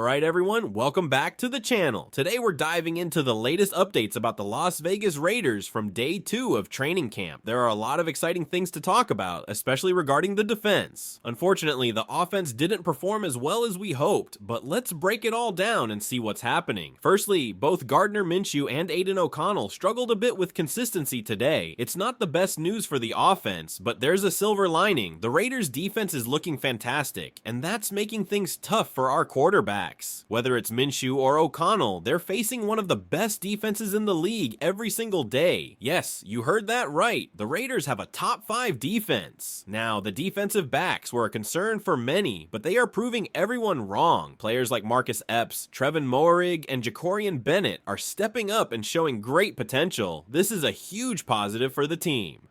Alright everyone, welcome back to the channel. Today we're diving into the latest updates about the Las Vegas Raiders from day 2 of training camp. There are a lot of exciting things to talk about, especially regarding the defense. Unfortunately, the offense didn't perform as well as we hoped, but let's break it all down and see what's happening. Firstly, both Gardner Minshew and Aiden O'Connell struggled a bit with consistency today. It's not the best news for the offense, but there's a silver lining. The Raiders defense is looking fantastic, and that's making things tough for our quarterbacks. Whether it's Minshew or O'Connell, they're facing one of the best defenses in the league every single day. Yes, you heard that right. The Raiders have a top 5 defense. Now, the defensive backs were a concern for many, but they are proving everyone wrong. Players like Epps, Trevon Moehrig, and Jakorian Bennett are stepping up and showing great potential. This is a huge positive for the team.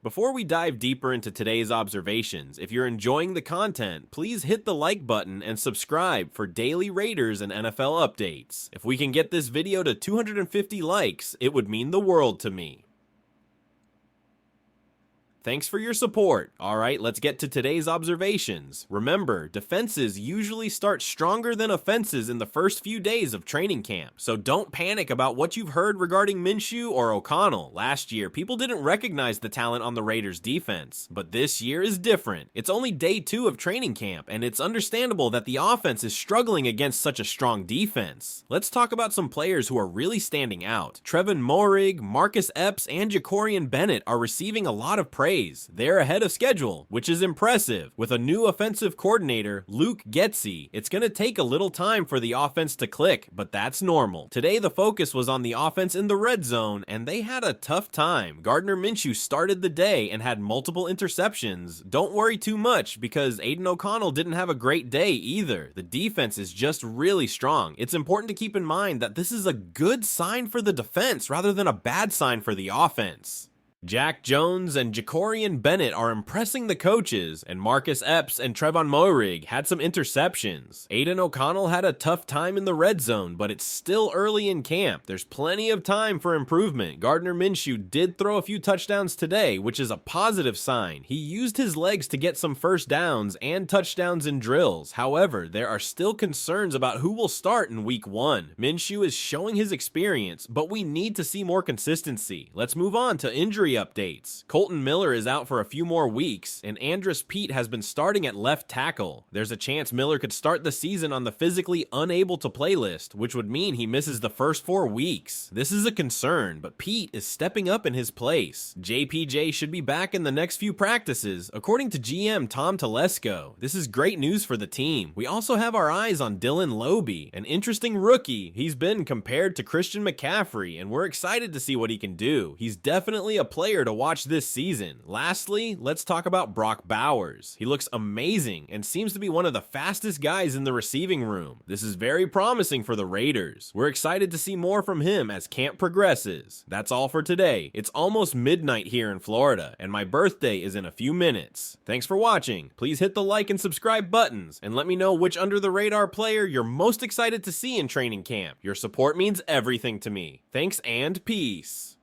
Before we dive deeper into today's observations, if you're enjoying the content, please hit the like button and subscribe for daily Raiders and NFL updates. If we can get this video to 250 likes, it would mean the world to me. Thanks for your support. Alright, let's get to today's observations. Remember, defenses usually start stronger than offenses in the first few days of training camp, so don't panic about what you've heard regarding Minshew or O'Connell. Last year, people didn't recognize the talent on the Raiders defense, but this year is different. It's only day 2 of training camp, and it's understandable that the offense is struggling against such a strong defense. Let's talk about some players who are really standing out. Trevon Moehrig, Epps, and Jakorian Bennett are receiving a lot of praise. They're ahead of schedule, which is impressive. With a new offensive coordinator, Luke Getsy, it's going to take a little time for the offense to click, but that's normal. Today, the focus was on the offense in the red zone, and they had a tough time. Gardner Minshew started the day and had multiple interceptions. Don't worry too much, because Aiden O'Connell didn't have a great day either. The defense is just really strong. It's important to keep in mind that this is a good sign for the defense rather than a bad sign for the offense. Jack Jones and Jakorian Bennett are impressing the coaches, and Epps and Trevon Moehrig had some interceptions. Aiden O'Connell had a tough time in the red zone, but it's still early in camp. There's plenty of time for improvement. Gardner Minshew did throw a few touchdowns today, which is a positive sign. He used his legs to get some first downs and touchdowns in drills. However, there are still concerns about who will start in week 1. Minshew is showing his experience, but we need to see more consistency. Let's move on to injury updates. Colton Miller is out for a few more weeks, and Andrus Peat has been starting at left tackle. There's a chance Miller could start the season on the physically unable to play list, which would mean he misses the first 4 weeks. This is a concern, but Peat is stepping up in his place. JPJ should be back in the next few practices, according to GM Tom Telesco. This is great news for the team. We also have our eyes on Dylan Laube, an interesting rookie. He's been compared to Christian McCaffrey, and we're excited to see what he can do. He's definitely a player to watch this season. Lastly, let's talk about Brock Bowers. He looks amazing and seems to be one of the fastest guys in the receiving room. This is very promising for the Raiders. We're excited to see more from him as camp progresses. That's all for today. It's almost midnight here in Florida, and my birthday is in a few minutes. Thanks for watching. Please hit the like and subscribe buttons, and let me know which under-the-radar player you're most excited to see in training camp. Your support means everything to me. Thanks and peace.